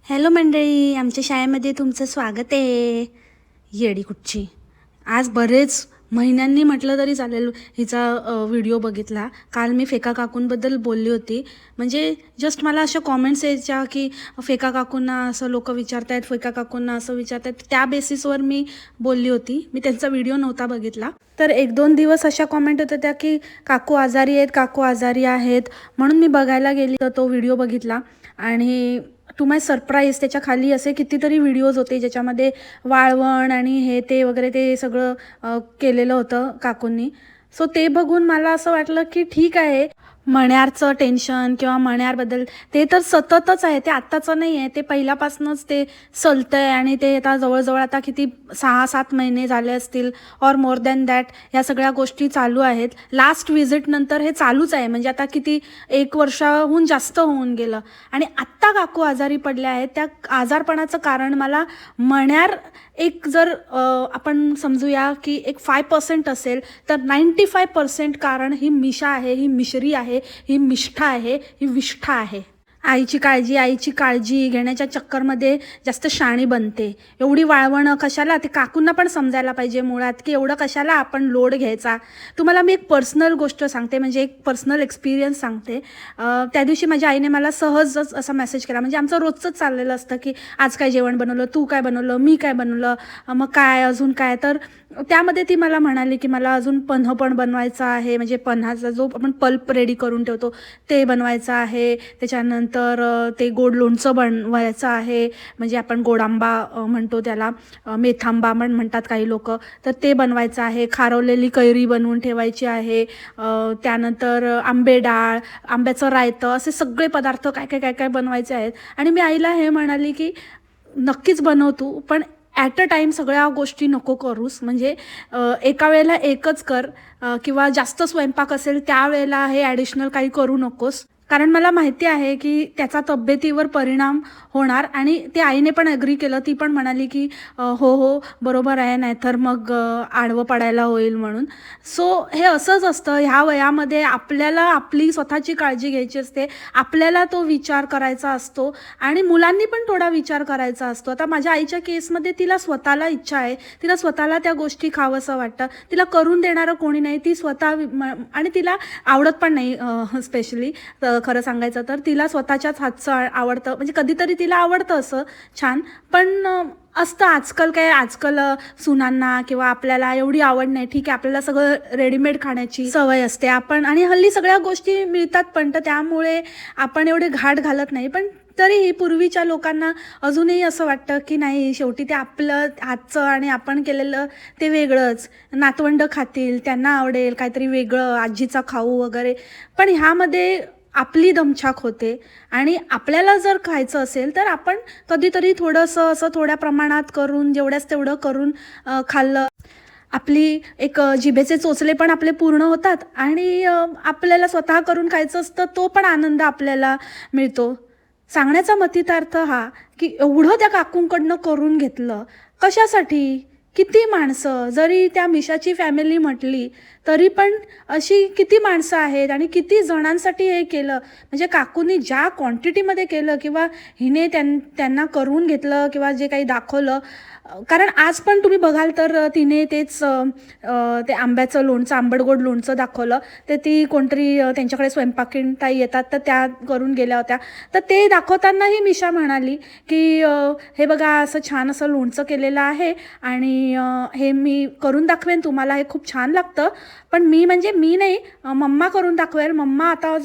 Hello मंडळी, आमच्या शाळेमध्ये तुमचं स्वागत आहे. येडी कुठची. आज बरेच महिन्यांनी म्हटलं तरी चालेल हिचा व्हिडिओ बघितला. काल मी फेका काकूंबद्दल बोलली होती. म्हणजे जस्ट मला अशा कॉमेंट्स यायच्या की फेका काकूंना असं लोक विचारतायत, फेका काकूंना असं विचारतायत. त्या बेसिसवर मी बोलली होती. मी त्यांचा व्हिडिओ नव्हता बघितला. तर 1-2 दिवस अशा कॉमेंट होत्या त्या की काकू आजारी आहेत, काकू आजारी आहेत. म्हणून मी बघायला गेली तर तो व्हिडिओ बघितला आणि टू माय सरप्राईज त्याच्या खाली असे कितीतरी व्हिडिओज होते ज्याच्यामध्ये वाळवण आणि हे ते वगैरे ते सगळं केलेलं होतं काकूंनी. सो ते बघून मला असं वाटलं की ठीक आहे, मण्यारचं टेन्शन किंवा मण्यारबद्दल ते तर सततच आहे, ते आत्ताचं नाही आहे, ते पहिल्यापासूनच ते चलतं आहे आणि ते आता जवळजवळ आता किती 6-7 महिने झाले असतील ऑर मोर दॅन दॅट ह्या सगळ्या गोष्टी चालू आहेत. लास्ट व्हिजिटनंतर हे चालूच आहे. म्हणजे आता किती 1 वर्षाहून जास्त होऊन गेलं आणि आत्ता काकू आजारी पडल्या आहेत. त्या आजारपणाचं कारण मला मण्यार एक जर आपण समजूया की एक 5% असेल तर 95% कारण ही मिशा आहे, ही मिश्री आहे, ही मिष्ठा आहे, ही विष्ठा आहे. आईची काळजी घेण्याच्या चक्करमध्ये जास्त शाणी बनते. एवढी वाळवणं कशाला, ते काकूंना पण समजायला पाहिजे मुळात की एवढं कशाला आपण लोड घ्यायचा. तुम्हाला मी एक पर्सनल गोष्ट सांगते, म्हणजे एक पर्सनल एक्सपिरियन्स सांगते. त्या दिवशी माझ्या आईने मला सहजच असा मेसेज केला. म्हणजे आमचं रोजचंच चाललेलं असतं की आज काय जेवण बनवलं, तू काय बनवलं, मी काय बनवलं, मग काय अजून काय. तर त्यामध्ये ती मला म्हणाली की मला अजून पन्ह पण बनवायचं आहे. म्हणजे पन्हाचा जो आपण पल्प रेडी करून ठेवतो ते बनवायचं आहे. त्याच्यानंतर ते गोड लोणचं बनवायचं आहे. म्हणजे आपण गोड आंबा म्हणतो त्याला, मेथांबा म्हणतात काही लोक. तर ते बनवायचं आहे. खारवलेली कैरी बनवून ठेवायची आहे. त्यानंतर आंबे डाळ, आंब्याचं रायतं, असे सगळे पदार्थ काय काय काय काय बनवायचे आहेत. आणि मी आईला हे म्हणाली की नक्कीच बनव तू, पण ॲट अ टाईम सगळ्या गोष्टी नको करूस. म्हणजे एका वेळेला एकच कर किंवा जास्त स्वयंपाक असेल त्यावेळेला हे ॲडिशनल काही करू नकोस. कारण मला माहिती आहे की त्याचा तब्येतीवर परिणाम होणार. आणि ते आईने पण ॲग्री केलं. ती पण म्हणाली की हो हो बरोबर आहे, नाहीतर मग आडवं पडायला होईल म्हणून. सो हे असंच असतं. ह्या वयामध्ये आपल्याला आपली स्वतःची काळजी घ्यायची असते. आपल्याला तो विचार करायचा असतो आणि मुलांनी पण थोडा विचार करायचा असतो. आता माझ्या आईच्या केसमध्ये तिला स्वतःला इच्छा आहे, तिला स्वतःला त्या गोष्टी खावंसं वाटतं. तिला करून देणारं कोणी नाही. ती स्वतः आणि तिला आवडत पण नाही. स्पेशली खरं सांगायचं तर तिला स्वतःच्याच हातचं आवडतं. म्हणजे कधीतरी तिला आवडतं असं छान, पण असतं आजकाल सुनांना किंवा आपल्याला एवढी आवड नाही. ठीक आहे, आपल्याला सगळं रेडीमेड खाण्याची सवय असते आपण, आणि हल्ली सगळ्या गोष्टी मिळतात पण, तर त्यामुळे आपण एवढे घाट घालत नाही. पण तरीही पूर्वीच्या लोकांना अजूनही असं वाटतं की नाही, शेवटी ते आपलं हातचं आणि आपण केलेलं ते वेगळंच. नातवंड खातील, त्यांना आवडेल काहीतरी वेगळं, आजीचा खाऊ वगैरे. पण ह्यामध्ये आपली दमछाक होते. आणि आपल्याला जर खायचं असेल तर आपण कधीतरी थोडंसं असं थोड्या प्रमाणात करून, जेवढ्याच तेवढं करून खाल्लं. आपली एक जिभेचे चोचले पण आपले पूर्ण होतात आणि आपल्याला स्वतः करून खायचं असतं, तो पण आनंद आपल्याला मिळतो. सांगण्याचा मतितार्थ हा की एवढं त्या काकूंकडनं करून घेतलं कशासाठी. किती माणसं, जरी त्या मिशाची फॅमिली म्हटली तरी पण अशी किती माणसं आहेत आणि किती जणांसाठी हे केलं. म्हणजे काकूंनी ज्या क्वांटिटीमध्ये केलं किंवा हिने त्यांना करून घेतलं किंवा जे काही दाखवलं. कारण आज पण तुम्ही बघाल तर तिने तेच ते आंब्याचं लोणचं, आंबटगोड लोणचं दाखवलं. ते ती कोणतरी त्यांच्याकडे स्वयंपाकीण ताई येतात तर त्या करून गेल्या होत्या. तर ते दाखवतानाही मिशा म्हणाली की हे बघा, असं छान असं लोणचं केलेलं आहे आणि हे मी करून दाखवेन तुम्हाला, हे खूप छान लागतं. पण मी नाही, मम्मा करून दाखवेल. मम्मा आता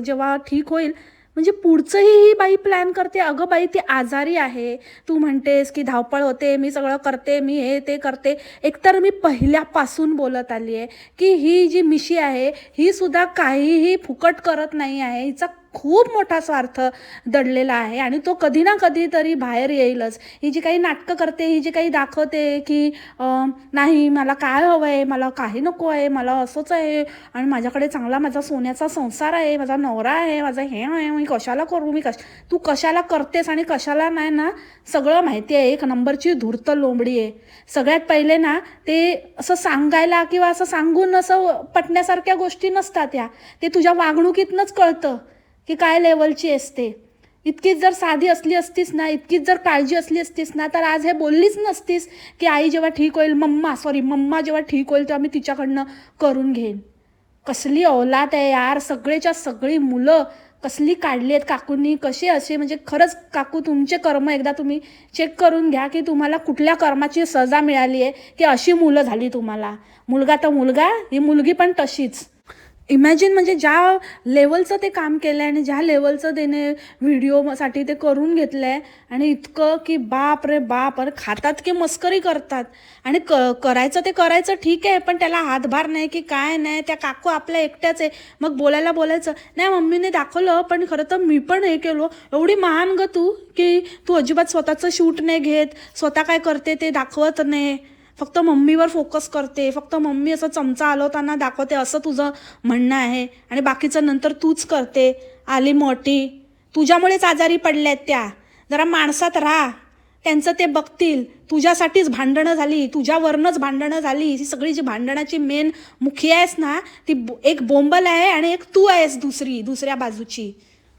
जेव्हा ठीक होईल. म्हणजे पुढचंही ही बाई प्लॅन करते. अगं बाई, ती आजारी आहे, तू म्हणतेस की धावपळ होते, मी सगळं करते, मी हे ते करते. एकतर मी पहिल्यापासून बोलत आली आहे की ही जी मिशी आहे ही सुद्धा काहीही फुकट करत नाही आहे. हिचा खूप मोठा स्वार्थ दडलेला आहे आणि तो कधी ना कधी तरी बाहेर येईलच. ही जी काही नाटकं करते, ही जी काही दाखवते की नाही मला काय हवं आहे, मला काही नको आहे, मला असंच आहे आणि माझ्याकडे चांगला माझा सोन्याचा संसार आहे, माझा नवरा आहे, माझं हे आहे, मी कशाला करू, तू कशाला करतेस आणि कशाला नाही ना, सगळं माहिती आहे. एक नंबरची धूर्त लोंबडी आहे. सगळ्यात पहिले ना, ते असं सांगायला किंवा असं सांगून असं पटण्यासारख्या गोष्टी नसतात. ते तुझ्या वागणुकीतनंच कळतं की काय लेवलची असते. इतकीच जर साधी असली असतीस ना, इतकीच जर काळजी असली असतीस ना, तर आज हे बोललीच नसतीस की आई जेव्हा ठीक होईल, मम्मा जेव्हा ठीक होईल तेव्हा मी तिच्याकडनं करून घेईन. कसली औलाद आहे यार, सगळेच्या सगळी मुलं कसली काढली आहेत काकूंनी, कसे असे. म्हणजे खरंच काकू, तुमचे कर्म एकदा तुम्ही चेक करून घ्या की तुम्हाला कुठल्या कर्माची सजा मिळाली आहे की अशी मुलं झाली तुम्हाला. मुलगा तर मुलगा, ही मुलगी पण तशीच. इमॅजिन, म्हणजे ज्या लेवलचं ते काम केलं आहे आणि ज्या लेवलचं त्याने व्हिडिओसाठी ते करून घेतलं आहे, आणि इतकं की बाप रे बाप. अरे खातात की मस्करी करतात. आणि करायचं ते करायचं ठीक आहे, पण त्याला हातभार नाही की काय नाही. त्या काकू आपल्या एकट्याच आहे. मग बोलायचं नाही, मम्मीने दाखवलं पण खरं तर मी पण हे केलो. एवढी महान ग तू की तू अजिबात स्वतःचं शूट नाही घेत, स्वतः काय करते ते दाखवत नाही, फक्त मम्मीवर फोकस करते, फक्त मम्मी असं चमचा हलवताना दाखवते असं तुझं म्हणणं आहे. आणि बाकीचं नंतर तूच करते. आली मोठी, तुझ्यामुळेच आजारी पडल्यात त्या. जरा माणसात राहा, त्यांचं ते बघतील. तुझ्यासाठीच भांडणं झाली, तुझ्यावरनंच भांडणं झाली. ही सगळी जी भांडणाची मेन मुखी आहेस ना, ती एक बोंबल आहे आणि एक तू आहेस दुसऱ्या बाजूची.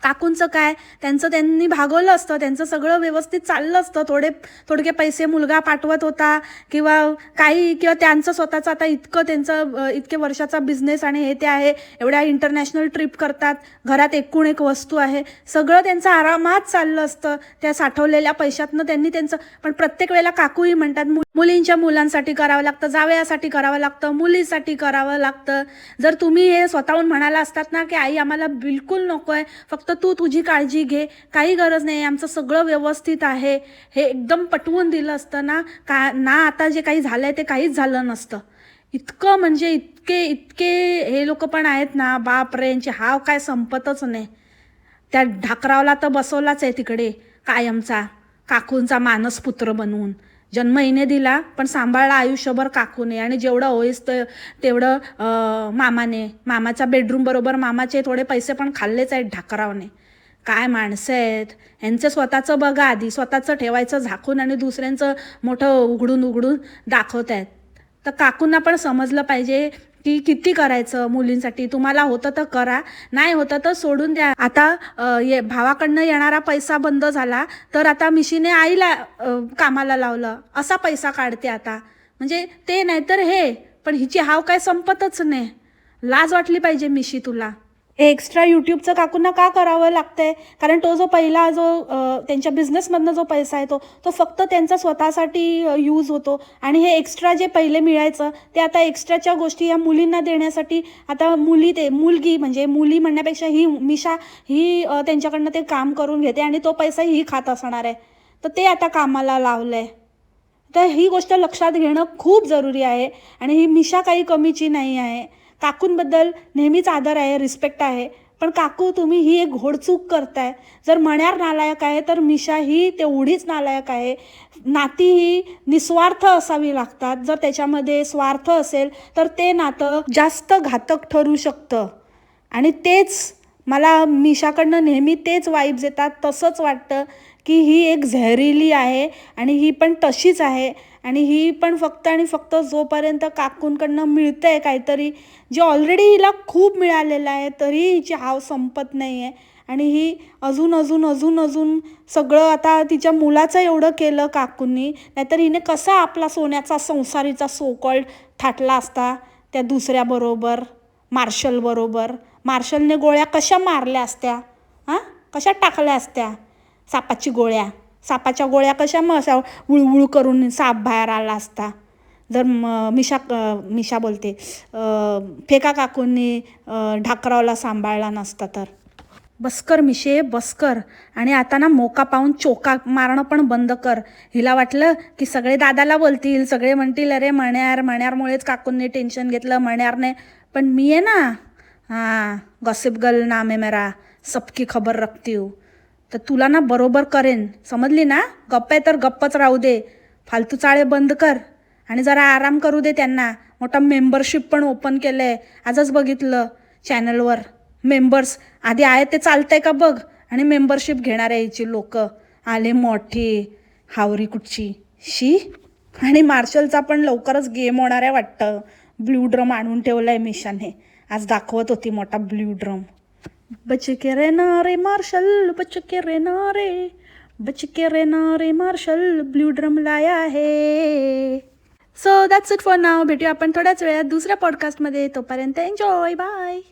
काकूंचं काय, त्यांनी भागवलं असतं, त्यांचं सगळं व्यवस्थित चाललं असतं. थोडके पैसे मुलगा पाठवत होता किंवा काही, किंवा त्यांचं स्वतःचं आता इतके वर्षाचा बिझनेस आणि हे ते आहे. एवढ्या इंटरनॅशनल ट्रिप करतात, घरात एकूण एक वस्तू आहे, सगळं त्यांचं आरामात चाललं असतं त्या साठवलेल्या पैशातनं त्यांनी त्यांचं. पण प्रत्येक वेळेला काकूही म्हणतात मुलींच्या मुलांसाठी करावं लागतं, जावयासाठी करावं लागतं, मुलीसाठी करावं लागतं. जर तुम्ही हे स्वतःहून म्हणाला असतात ना की आई आम्हाला बिलकुल नको आहे, फक्त तू तुझी काळजी घे, काही गरज नाही, आमचं सगळं व्यवस्थित आहे, हे एकदम पटवून दिलं असतं ना, आता जे काही झालंय ते काहीच झालं नसतं. इतकं म्हणजे इतके हे लोक पण आहेत ना, बाप रे, यांची हाव काय संपतच नाही. त्या ढाकरावला तर बसवलाच आहे तिकडे कायमचा, काकूंचा मानसपुत्र बनवून. जन्म हिने दिला पण सांभाळला आयुष्यभर काकूने. आणि जेवढं होईस तेवढं मामाच्या बेडरूम बरोबर मामाचे थोडे पैसे पण खाल्लेच आहेत ढाकरावने. काय माणसं आहेत. यांचं स्वतःचं बघा आधी, स्वतःचं ठेवायचं झाकून आणि दुसऱ्यांचं मोठं उघडून दाखवत आहेत. तर काकूंना पण समजलं पाहिजे की किती करायचं मुलींसाठी. तुम्हाला होतं तर करा, नाही होतं तर सोडून द्या. आता भावाकडनं येणारा पैसा बंद झाला तर आता मिशीने आईला कामाला लावलं, असा पैसा काढते आता. म्हणजे ते नाहीतर हे, पण हिची हाव काय संपतच नाही. लाज वाटली पाहिजे मिशी तुला. एक्स्ट्रा यूट्यूबचं काकूंना का करावं लागतंय? कारण तो जो पहिला त्यांच्या बिझनेसमधनं जो पैसा आहे तो फक्त त्यांचा स्वतःसाठी यूज होतो. आणि हे एक्स्ट्रा जे पहिले मिळायचं ते आता एक्स्ट्राच्या गोष्टी या मुलींना देण्यासाठी आता मुलगी म्हणजे मुली म्हणण्यापेक्षा ही मिशा ही त्यांच्याकडनं ते काम करून घेते आणि तो पैसा ही खात असणार आहे. तर ते आता कामाला लावलं आहे. तर ही गोष्ट लक्षात घेणं खूप जरुरी आहे. आणि ही मिशा काही कमीची नाही आहे. काकूंबद्दल नेहमीच आदर आहे, रिस्पेक्ट आहे. पण काकू, तुम्ही ही एक घोडचूक करताय. जर मण्यार नालायक आहे तर मिशा ही तेवढीच नालायक आहे. नाती ही निस्वार्थ असावी लागतात. जर त्याच्यामध्ये स्वार्थ असेल तर ते नातं जास्त घातक ठरू शकतं. आणि तेच मला मिशाकडनं नेहमी तेच वाईब्स येतात. तसंच वाटतं की ही एक झहरीली आहे आणि ही पण तशीच आहे. आणि ही पण फक्त आणि फक्त जोपर्यंत काकूंकडनं मिळतंय काहीतरी, जे ऑलरेडी हिला खूप मिळालेलं आहे, तरी हिची हाव संपत नाही आहे. आणि ही अजून सगळं, आता तिच्या मुलाचं एवढं केलं काकूंनी, नाहीतर हिने कसा आपला सोन्याचा संसारीचा सोकॉल्ड थाटला असता त्या दुसऱ्याबरोबर, मार्शलबरोबर. मार्शलने गोळ्या कशा मारल्या असत्या, कशा टाकल्या असत्या सापाच्या गोळ्या कशा मग अशा उळउळ करून साप बाहेर आला असता. जर मिशा बोलते फेका काकूंनी ढाकरावला सांभाळला नसता तर. बसकर मिशे, बसकर. आणि आता ना मोका पाहून चोका मारणं पण बंद कर. हिला वाटलं की सगळे दादाला बोलतील, सगळे म्हणतील अरे मण्यारमुळेच काकूंनी टेन्शन घेतलं, मण्यारने. पण मी आहे ना, गॉसिप गर्ल नाम आहे मेरा, सबकी खबर रखती हूँ. तर तुला ना बरोबर करेन, समजली ना. गप्प आहे तर गप्पच राहू दे, फालतू चाळे बंद कर आणि जरा आराम करू दे त्यांना. मोठा मेंबरशिप पण ओपन केलं आहे, आजच बघितलं चॅनलवर. मेंबर्स आधी आहे ते चालतंय का बघ, आणि मेंबरशिप घेणार आहे हिची लोक. आले मोठी हावरी कुठची शी. आणि मार्शलचा पण लवकरच गेम होणार आहे वाटतं. ब्ल्यू ड्रम आणून ठेवला आहे मिशाने, आज दाखवत होती मोठा ब्ल्यू ड्रम. बच के रहना रे मार्शल, बच के रहना रे, बच के रहना रे मार्शल, ब्ल्यू ड्रम लाया है. So that's it for now. भेटूया आपण थोड्याच वेळात दुसऱ्या पॉडकास्टमध्ये. तोपर्यंत एन्जॉय. बाय.